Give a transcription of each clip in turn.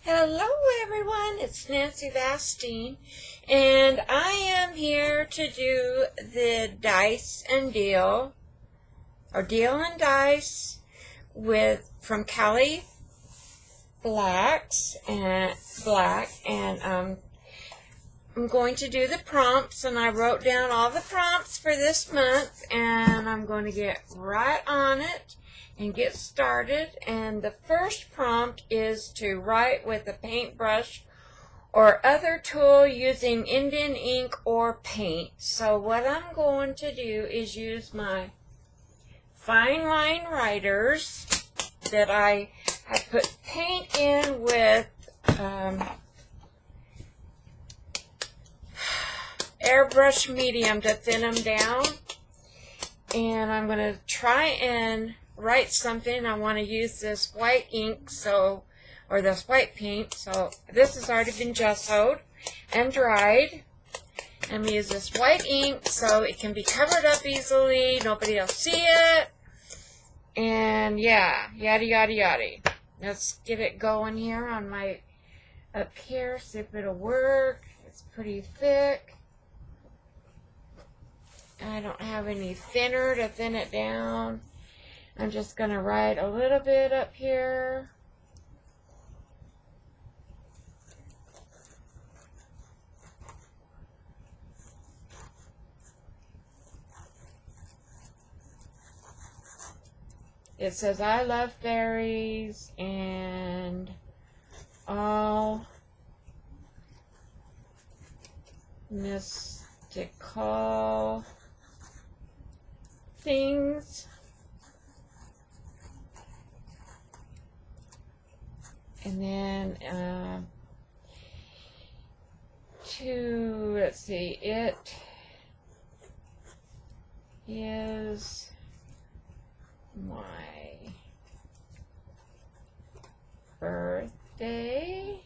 Hello everyone, it's Nancy Vastine, and I am here to do the dice and deal, or deal and dice from Callie Black, and I'm going to do the prompts, and I wrote down all the prompts for this month, and I'm going to get right on it and get started. And the first prompt is to write with a paintbrush or other tool using Indian ink or paint. So what I'm going to do is use my fine line writers that I have put paint in with airbrush medium to thin them down, and I'm going to try and write something. I want to use this white ink, or this white paint. So this has already been gessoed and dried. I'm going to use this white ink so it can be covered up easily. Nobody will see it. And yeah, yada yada yada. Let's get it going here on my up here. See if it'll work. It's pretty thick. I don't have any thinner to thin it down. I'm just going to write a little bit up here. It says, I love fairies and all mystical things. And then let's see, it is my birthday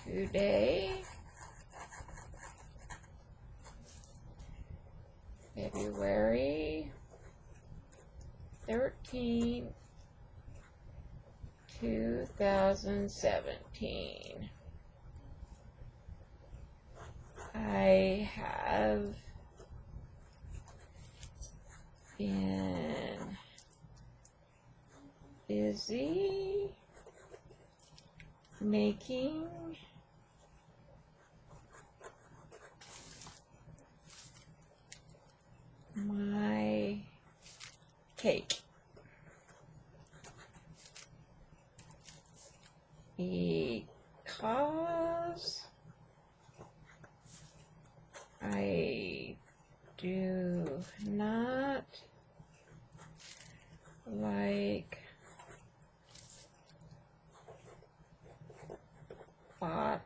today, February 13th, 2017. I have been busy making my cake because I do not like button.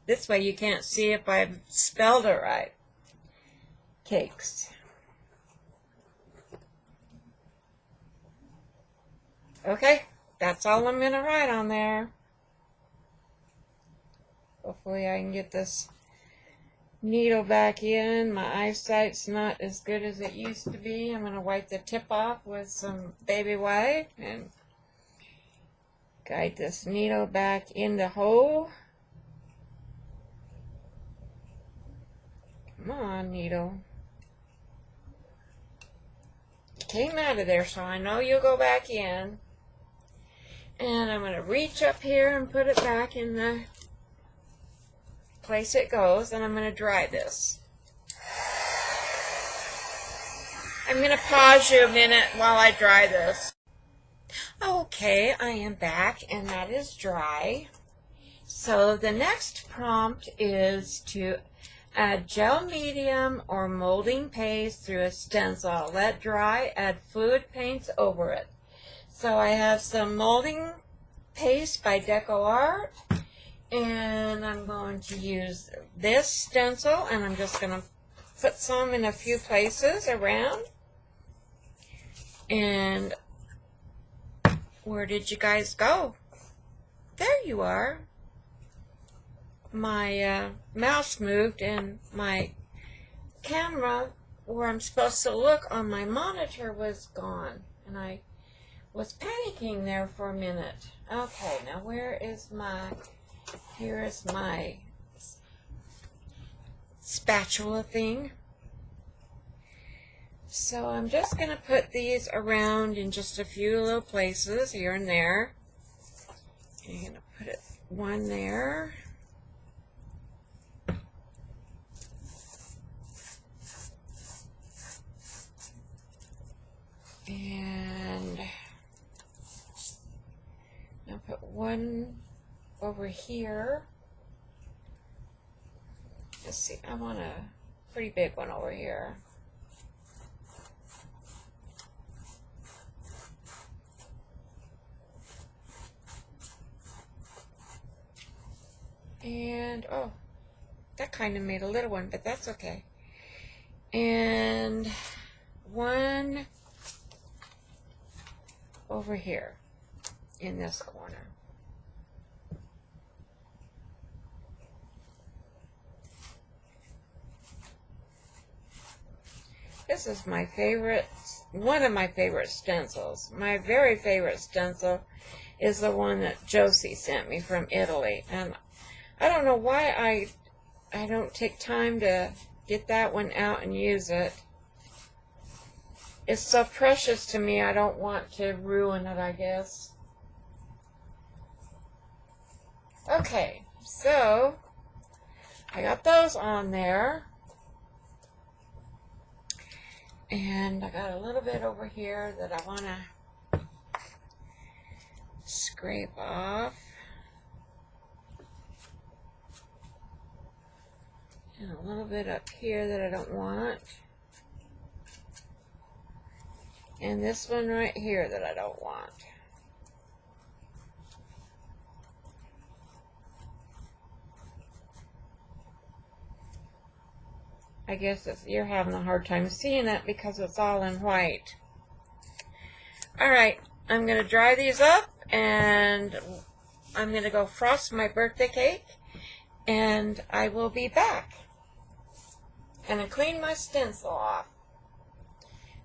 This way you can't see if I've spelled it right. Cakes. Okay, that's all I'm going to write on there. Hopefully I can get this needle back in. My eyesight's not as good as it used to be. I'm going to wipe the tip off with some baby wipe and guide this needle back in the hole. Come on, needle. It came out of there, so I know you'll go back in. And I'm going to reach up here and put it back in the place it goes, and I'm going to dry this. I'm going to pause you a minute while I dry this. Okay, I am back, and that is dry. So the next prompt is to add gel medium or molding paste through a stencil. Let dry, add fluid paints over it. So I have some molding paste by DecoArt, and I'm going to use this stencil, and I'm just going to put some in a few places around. And where did you guys go? There you are. My mouse moved and my camera where I'm supposed to look on my monitor was gone, and I was panicking there for a minute. Okay, now where is here is my spatula thing. So I'm just going to put these around in just a few little places here and there. I'm going to put one there. And I'll put one over here. Let's see, I want a pretty big one over here. And, oh, that kind of made a little one, but that's okay. And one over here in this corner. This is my favorite, one of my favorite stencils. My very favorite stencil is the one that Josie sent me from Italy. And I don't know why I don't take time to get that one out and use it. It's so precious to me, I don't want to ruin it, I guess. Okay, so I got those on there. And I got a little bit over here that I want to scrape off. And a little bit up here that I don't want. And this one right here that I don't want. I guess you're having a hard time seeing it because it's all in white. Alright, I'm going to dry these up and I'm going to go frost my birthday cake and I will be back. And then clean my stencil off.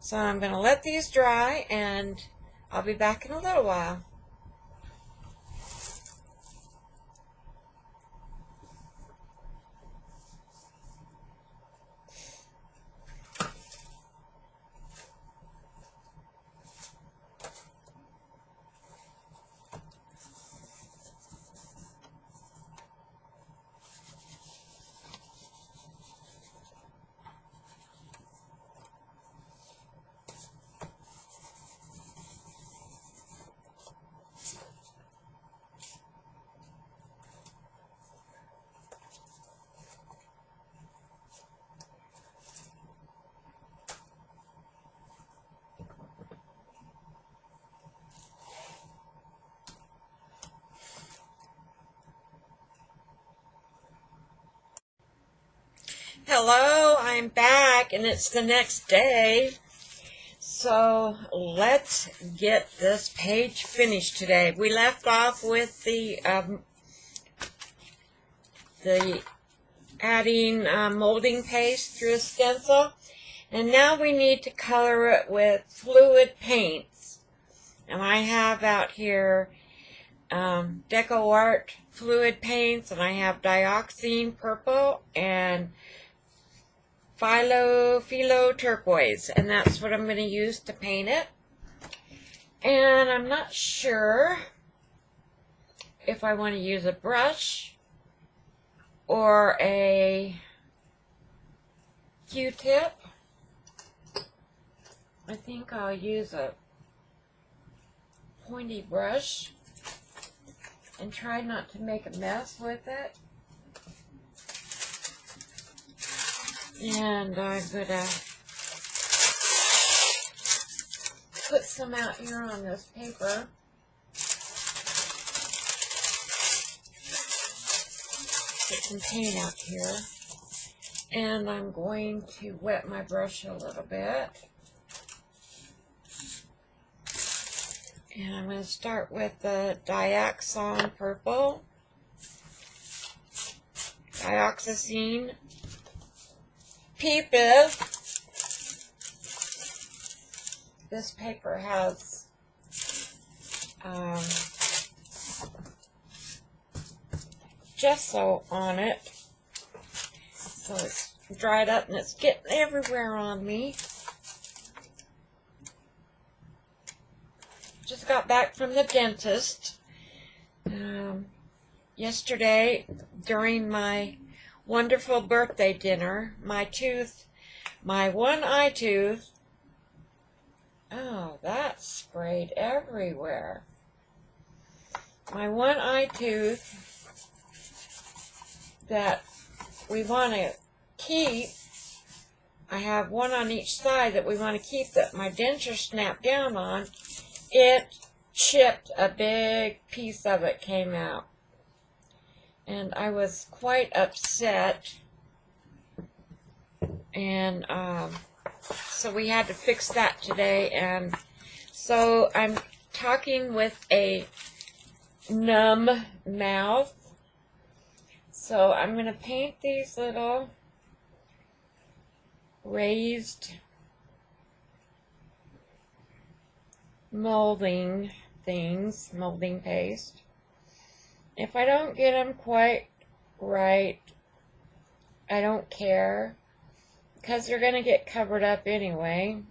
So I'm going to let these dry and I'll be back in a little while. Hello, I'm back and it's the next day. So let's get this page finished today. We left off with the adding molding paste through a stencil. And now we need to color it with fluid paints. And I have out here DecoArt fluid paints, and I have dioxazine purple and philo turquoise, and that's what I'm going to use to paint it. And I'm not sure if I want to use a brush or a Q-tip. I think I'll use a pointy brush and try not to make a mess with it. And I'm going to put some out here on this paper. Put some paint out here. And I'm going to wet my brush a little bit. And I'm going to start with the dioxazine purple. Dioxazine. Peep is this paper has gesso on it, so it's dried up and it's getting everywhere on me. Just got back from the dentist yesterday during my wonderful birthday dinner. My one eye tooth, oh, that sprayed everywhere. My one eye tooth that we want to keep, I have one on each side that we want to keep that my denture snapped down on. It chipped, a big piece of it came out. And I was quite upset. And so we had to fix that today. And so I'm talking with a numb mouth. So I'm going to paint these little raised molding things, molding paste. If I don't get them quite right, I don't care, because they're going to get covered up anyway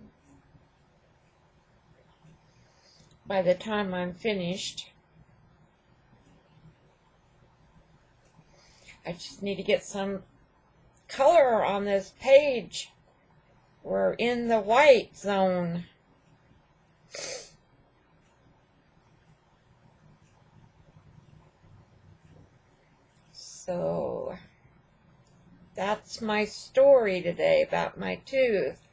by the time I'm finished. I just need to get some color on this page. We're in the white zone. So that's my story today about my tooth.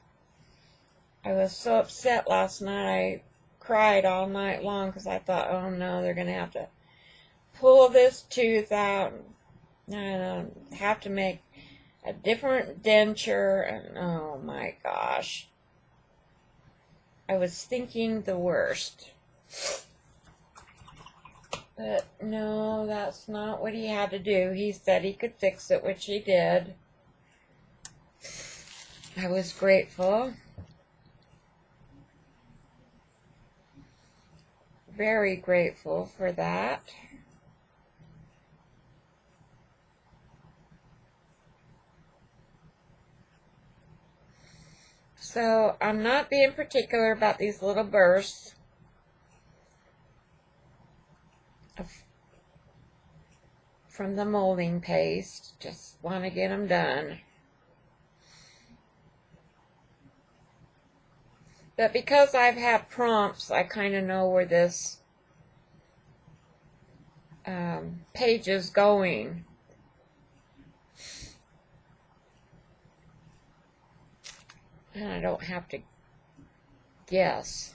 I was so upset last night. I cried all night long because I thought, oh no, they're going to have to pull this tooth out and have to make a different denture. And oh my gosh. I was thinking the worst. But no, that's not what he had to do. He said he could fix it, which he did. I was grateful. Very grateful for that. So I'm not being particular about these little bursts from the molding paste. Just want to get them done. But because I've had prompts, I kind of know where this page is going. And I don't have to guess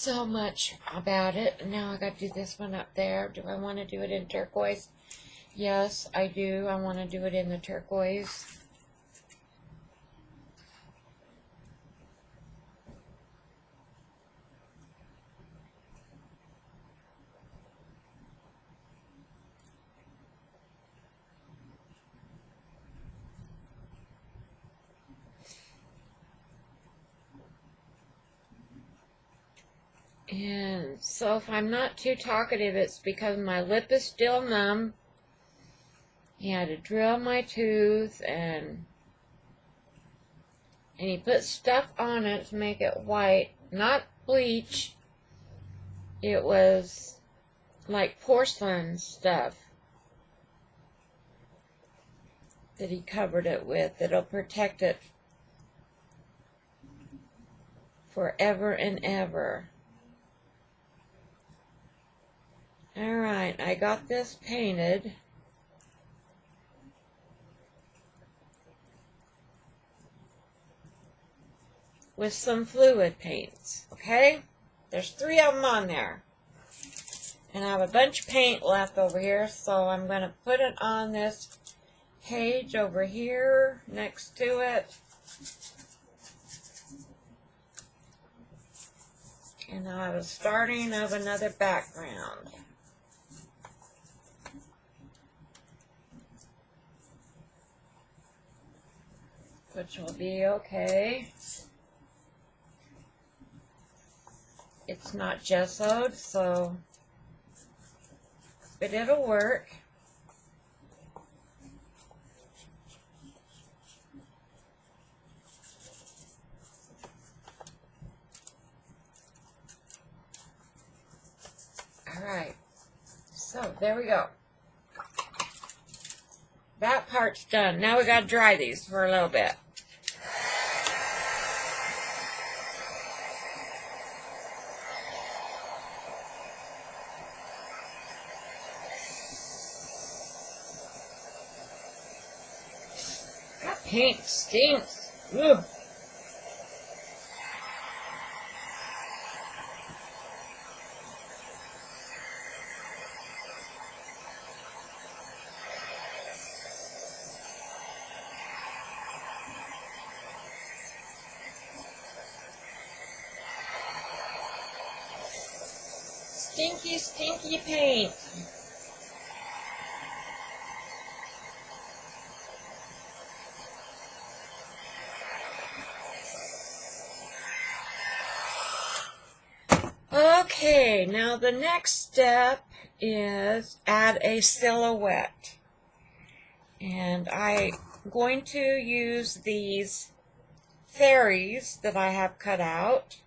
so much about it. Now I got to do this one up there. Do I want to do it in turquoise? Yes, I do. I want to do it in the turquoise. And so if I'm not too talkative, it's because my lip is still numb. He had to drill my tooth, and he put stuff on it to make it white. Not bleach. It was like porcelain stuff that he covered it with. It'll protect it forever and ever. Alright, I got this painted. With some fluid paints, okay? There's 3 of them on there. And I have a bunch of paint left over here, so I'm going to put it on this page over here next to it. And I'll have a starting of another background. Put which will be okay. It's not gessoed, so but it'll work. All right, so there we go. That part's done. Now we got to dry these for a little bit. That paint stinks. Ugh. Stinky, stinky paint. Okay, now the next step is add a silhouette. And I'm going to use these fairies that I have cut out,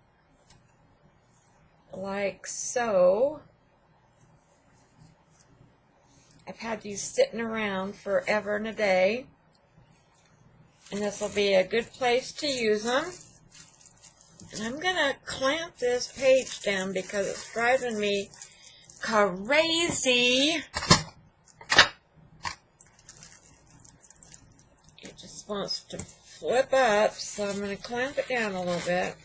like so. I've had these sitting around forever and a day, and this will be a good place to use them. And I'm going to clamp this page down because it's driving me crazy. It just wants to flip up, so I'm going to clamp it down a little bit.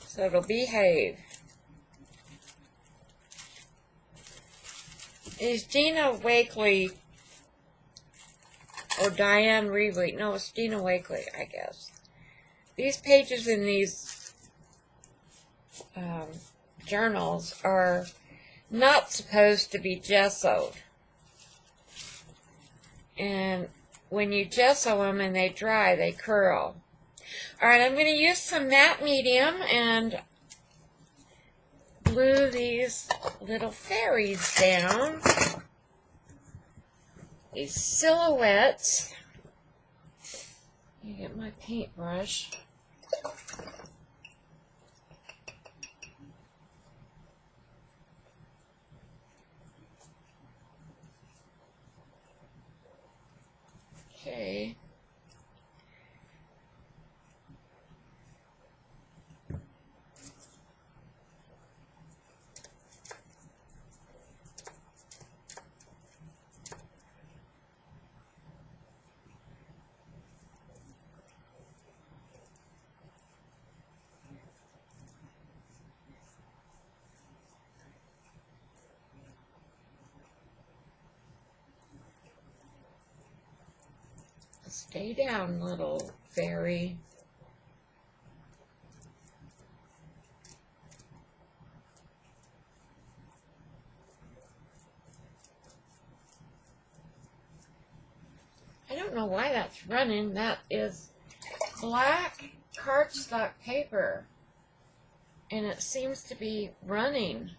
So it'll behave. Is Dina Wakley or Diane Reevely? No, it's Dina Wakley, I guess. These pages in these journals are not supposed to be gessoed. And when you gesso them and they dry, they curl. Alright, I'm going to use some matte medium and glue these little fairies down. These silhouettes. Let me get my paintbrush. Okay. Stay down, little fairy. I don't know why that's running. That is black cardstock paper, and it seems to be running.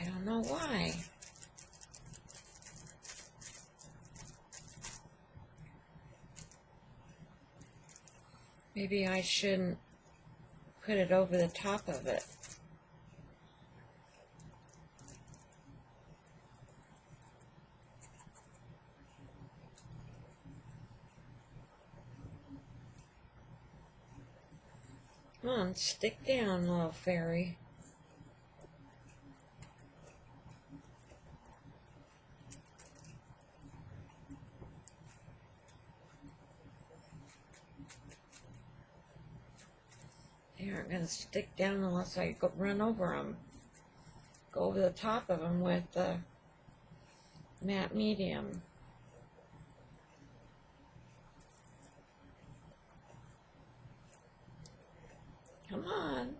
I don't know why. Maybe I shouldn't put it over the top of it. Come on, stick down, little fairy. They aren't going to stick down unless I go run over them. Go over the top of them with the matte medium. Come on.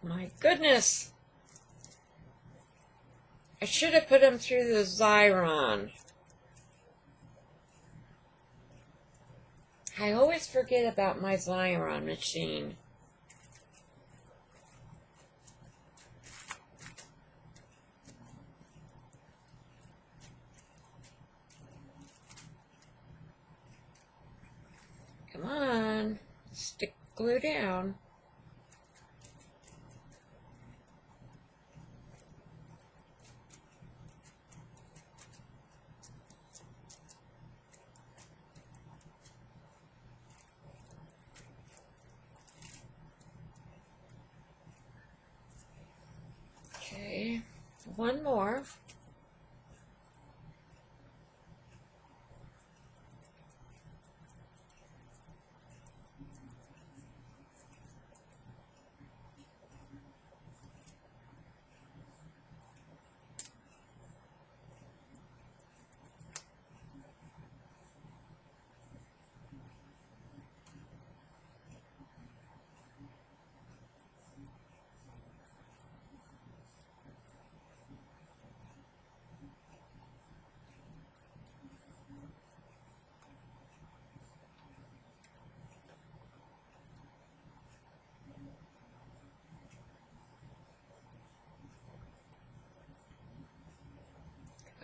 My goodness. I should have put them through the Xyron. I always forget about my Xyron machine. Come on, stick glue down. Okay, one more.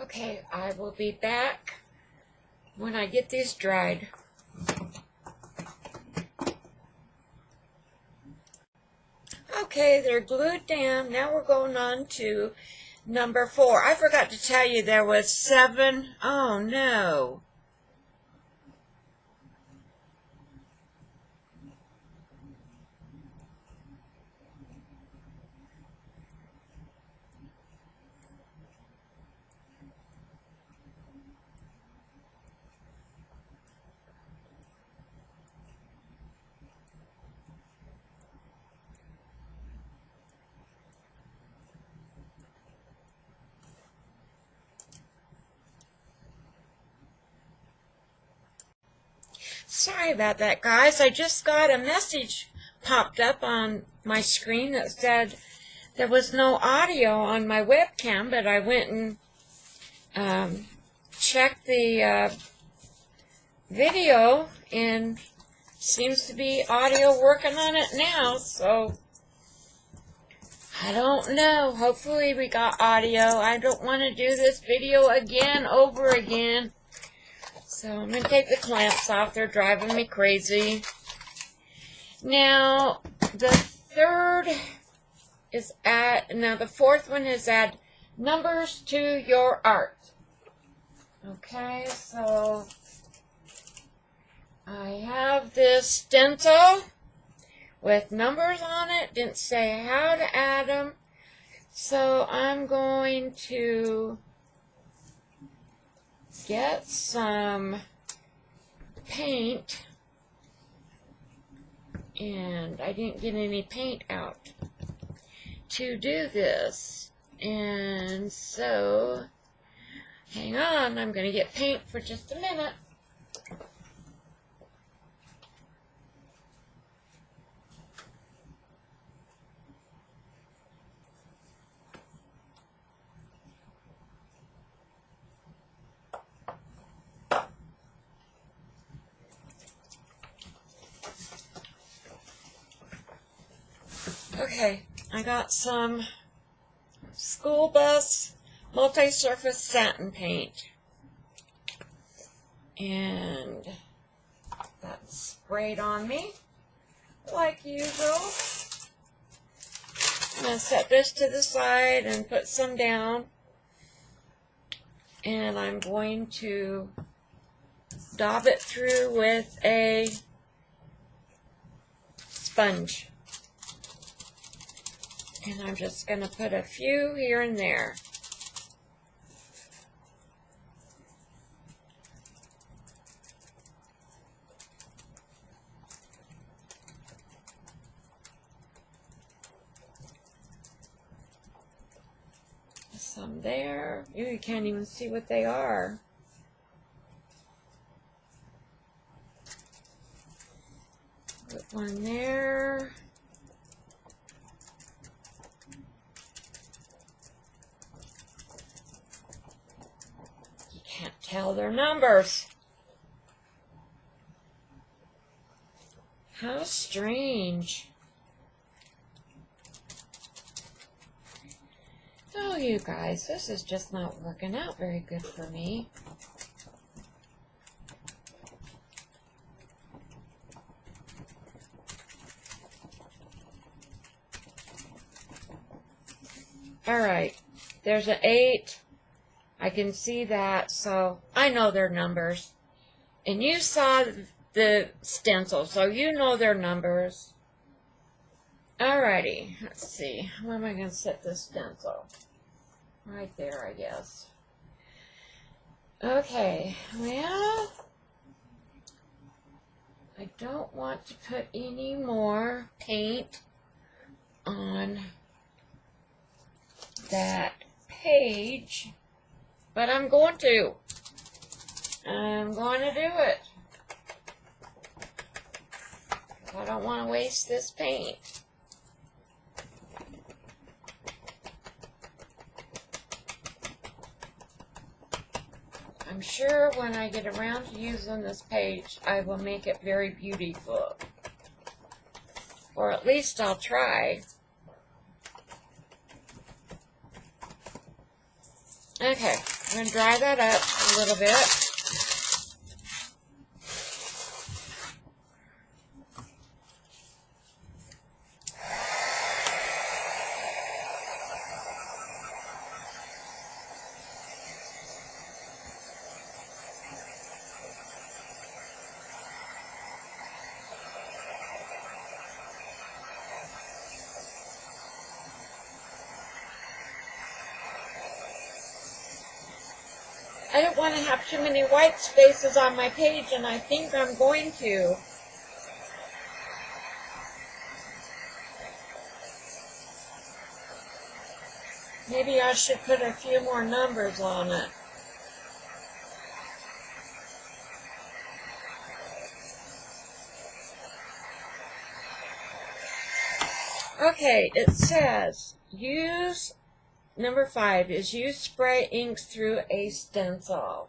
Okay, I will be back when I get these dried. Okay, they're glued down. Now we're going on to number 4. I forgot to tell you there was 7. Oh no. Sorry about that, guys. I just got a message popped up on my screen that said there was no audio on my webcam, but I went and checked the video, and seems to be audio working on it now, so I don't know. Hopefully we got audio. I don't want to do this video again, over again. So I'm going to take the clamps off. They're driving me crazy. Now, the fourth one is add numbers to your art. Okay, so I have this stencil with numbers on it. Didn't say how to add them. So I'm going to get some paint, and I didn't get any paint out to do this, and so hang on, I'm going to get paint for just a minute. Okay, I got some school bus multi-surface satin paint, and that's sprayed on me like usual. I'm going to set this to the side and put some down, and I'm going to dab it through with a sponge. And I'm just going to put a few here and there. Some there. You can't even see what they are. Put one there. tell their numbers. How strange. Oh, you guys, this is just not working out very good for me. Alright, there's an 8. I can see that, so I know their numbers. And you saw the stencil, so you know their numbers. Alrighty, let's see. Where am I going to set this stencil? Right there, I guess. Okay, well, I don't want to put any more paint on that page, but I'm going to. I'm going to do it. I don't want to waste this paint. I'm sure when I get around to using this page, I will make it very beautiful. Or at least I'll try. Okay, I'm going to dry that up a little bit. I don't want to have too many white spaces on my page, and I think I'm going to. Maybe I should put a few more numbers on it. Okay, it says use, number 5 is use spray inks through a stencil.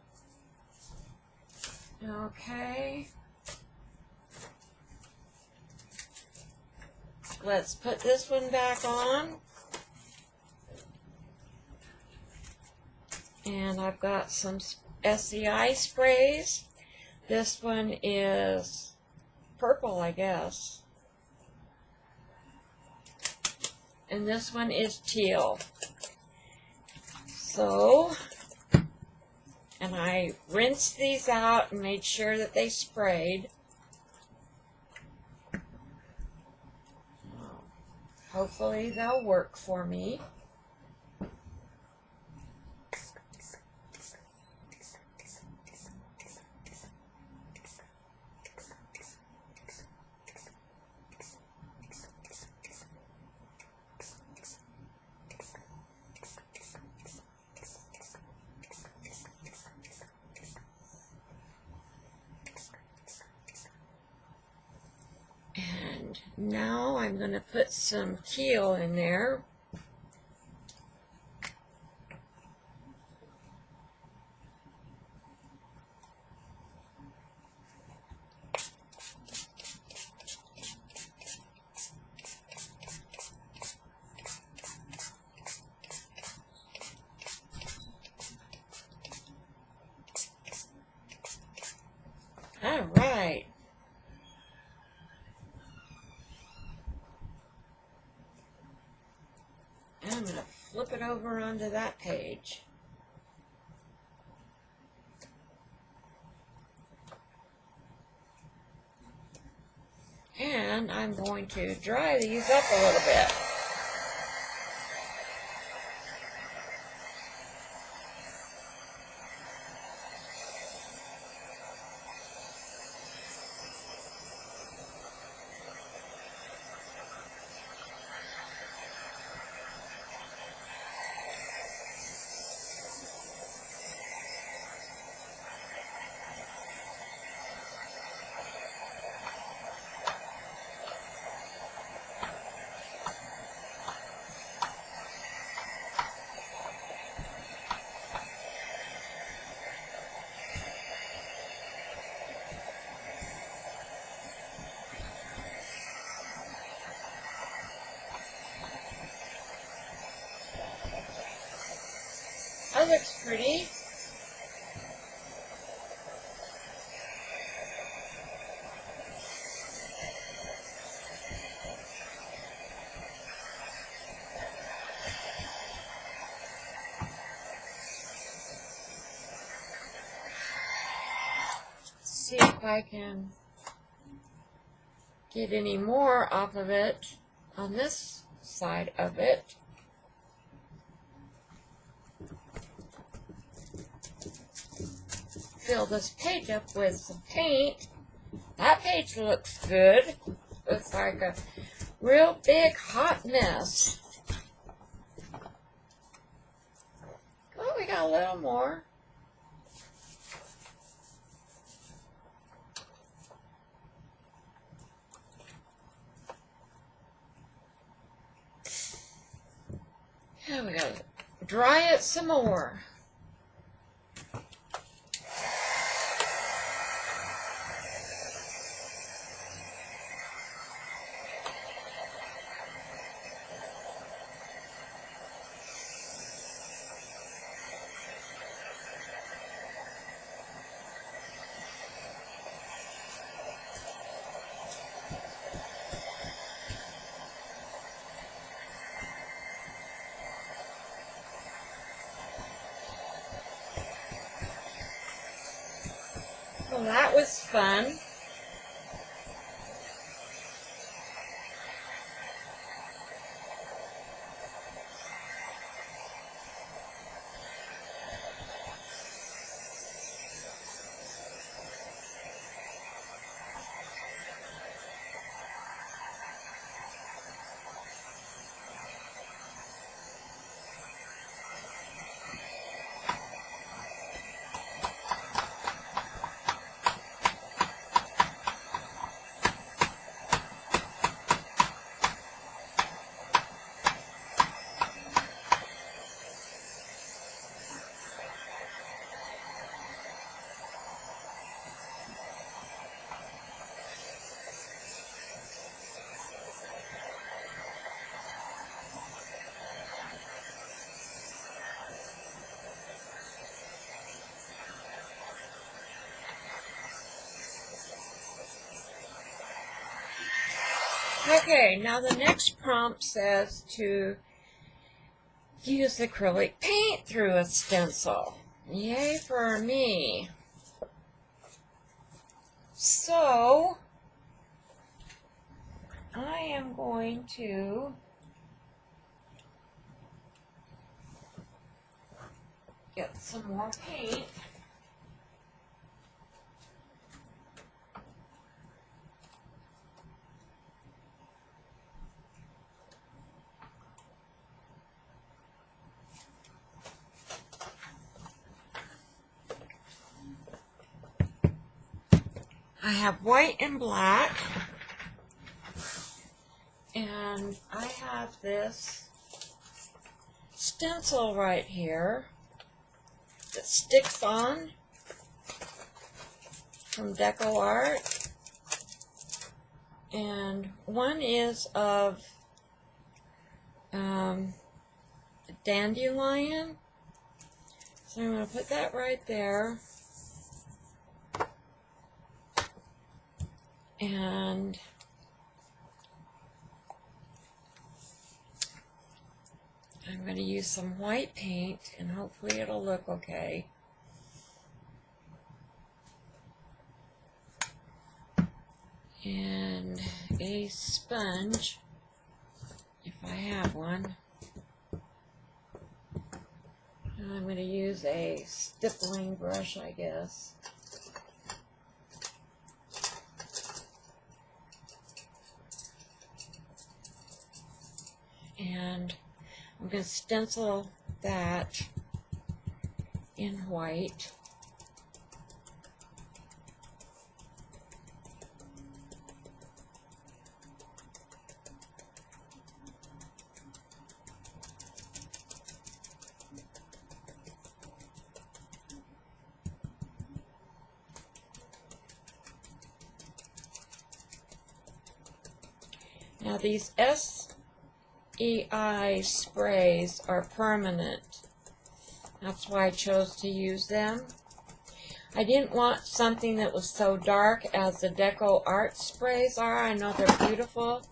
Okay. Let's put this one back on. And I've got some SCI sprays. This one is purple, I guess. And this one is teal. So, and I rinsed these out and made sure that they sprayed. Hopefully they'll work for me. Now I'm going to put some teal in there. All right. And I'm going to flip it over onto that page. And I'm going to dry these up a little bit. looks pretty. See if I can get any more off of it on this side of it. Fill this page up with some paint. That page looks good. Looks like a real big hot mess. Oh, we got a little more. Yeah, we gotta dry it some more. Well, that was fun. Okay, now the next prompt says to use acrylic paint through a stencil. Yay for me. So, I am going to get some more paint. I have white and black, and I have this stencil right here that sticks on from DecoArt, and one is of dandelion, so I'm going to put that right there. And I'm going to use some white paint, and hopefully it'll look okay. And a sponge, if I have one. And I'm going to use a stippling brush, I guess. And I'm going to stencil that in white. Now these SEI sprays are permanent. That's why I chose to use them. I didn't want something that was so dark as the Deco Art sprays are. I know they're beautiful,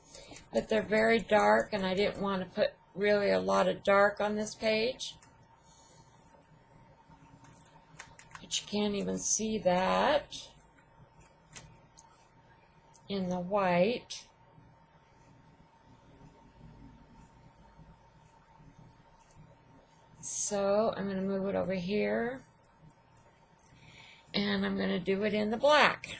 but they're very dark, and I didn't want to put really a lot of dark on this page. But you can't even see that in the white. So I'm going to move it over here, and I'm going to do it in the black.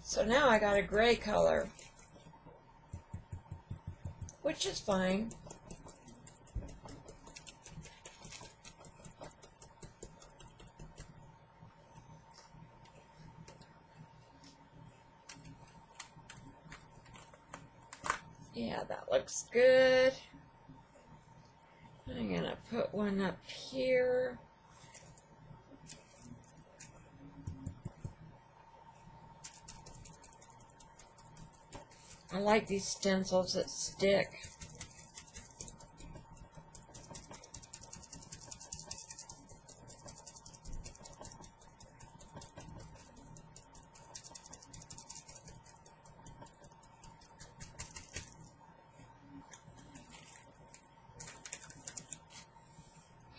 So now I got a gray color, which is fine. Yeah, that looks good. I'm going to put one up here. I like these stencils that stick.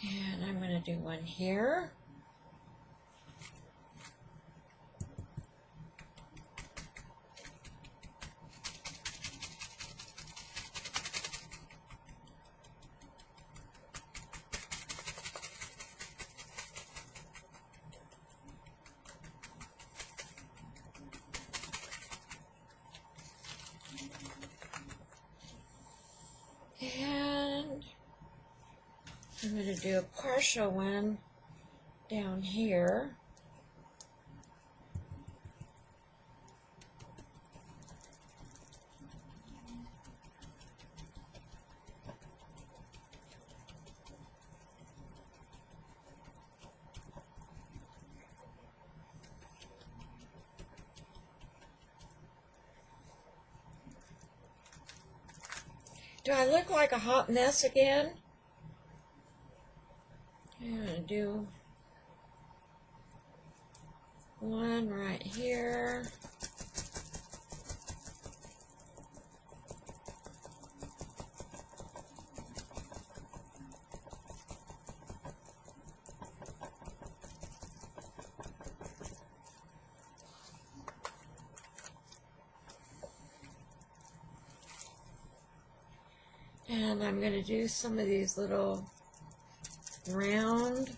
And I'm going to do one here. And I'm going to do a partial one down here. Do I look like a hot mess again? I'm going to do one right here. And I'm going to do some of these little round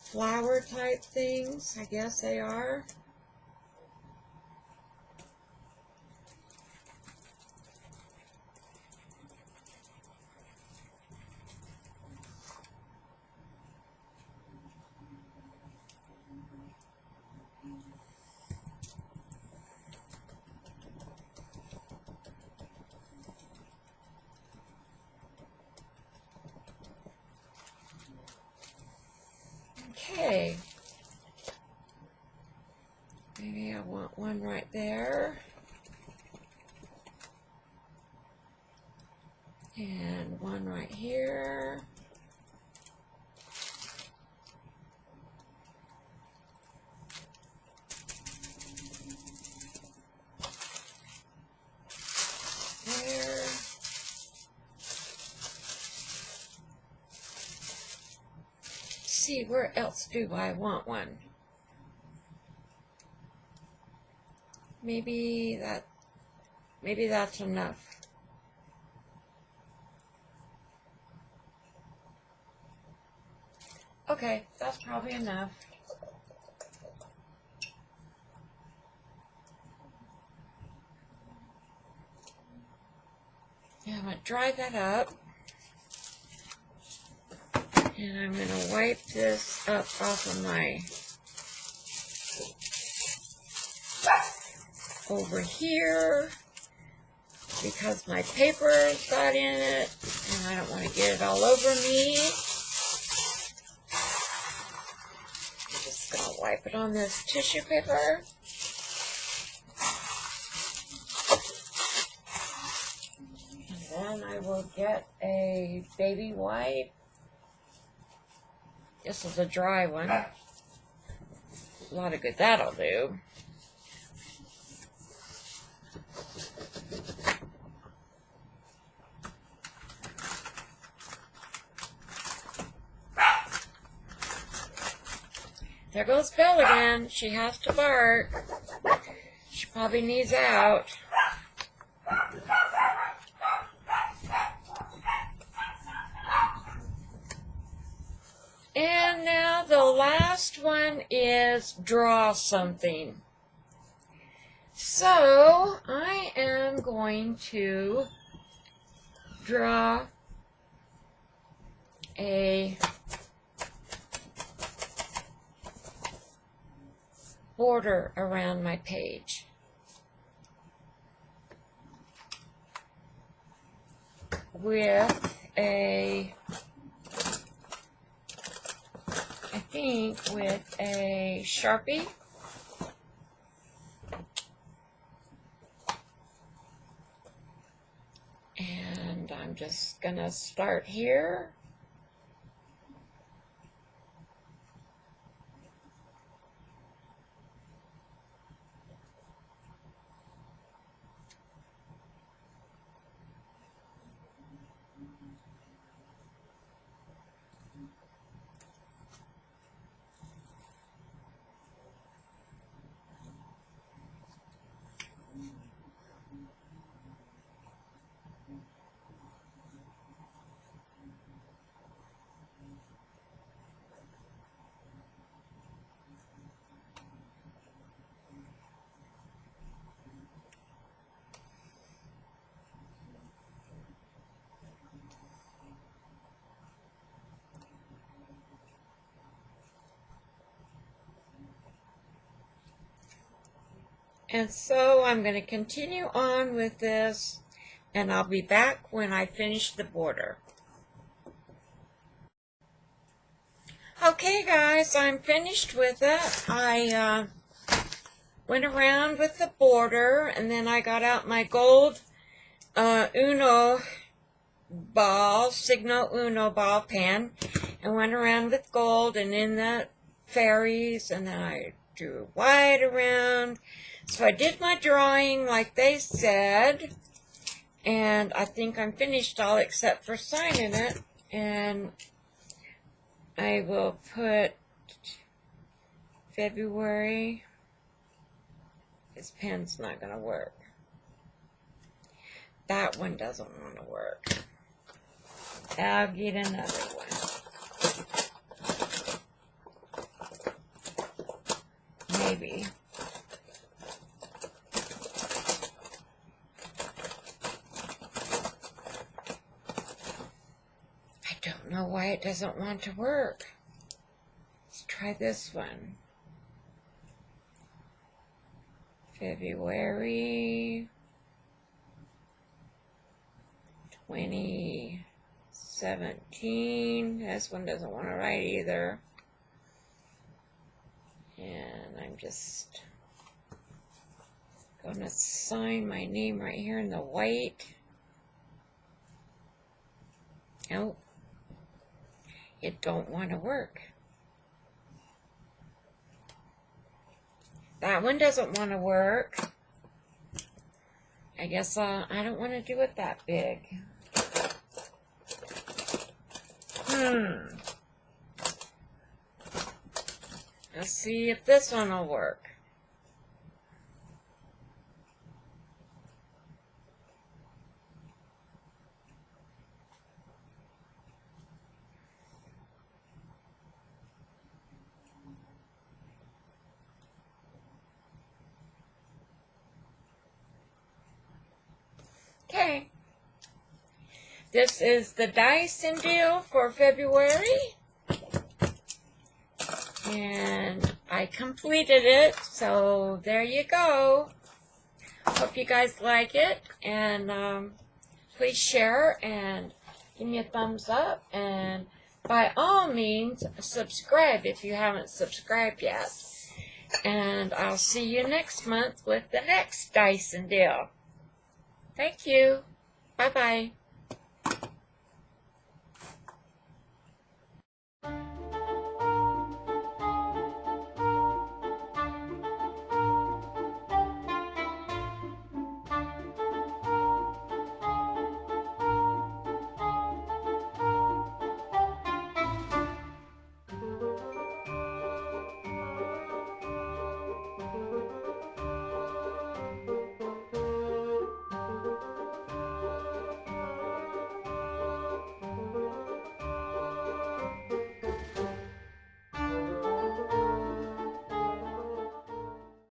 flower type things. I guess they are. Okay, maybe I want one right there, and one right here, there. See, where else do I want one? Maybe that's enough. Okay, that's probably enough. Yeah, I'm going to dry that up. And I'm going to wipe this up off of my over here because my paper got in it and I don't want to get it all over me. I'm just going to wipe it on this tissue paper. And then I will get a baby wipe. This is a dry one. A lot of good that'll do. There goes Belle again. She has to bark. She probably needs out. And now the last one is draw something. So I am going to draw a border around my page. With a, I think with a Sharpie. And I'm just gonna start here. And so I'm going to continue on with this, and I'll be back when I finish the border. Okay guys, I'm finished with it. I went around with the border, and then I got out my gold Uno ball, Signo Uno ball pen, and went around with gold and in the fairies, and then I drew white around. So I did my drawing like they said, and I think I'm finished all except for signing it, and I will put February. This pen's not going to work. That one doesn't want to work. I'll get another one. Maybe. I don't know why it doesn't want to work. Let's try this one. February 2017. This one doesn't want to write either. And I'm just going to sign my name right here in the white. Nope. It don't want to work. That one doesn't want to work. I guess I don't want to do it that big. Let's see if this one will work. Okay. This is the Dyson deal for February. And I completed it, so there you go. Hope you guys like it, and please share and give me a thumbs up, and by all means subscribe if you haven't subscribed yet. And I'll see you next month with the next Dyson deal. Thank you. Bye-bye.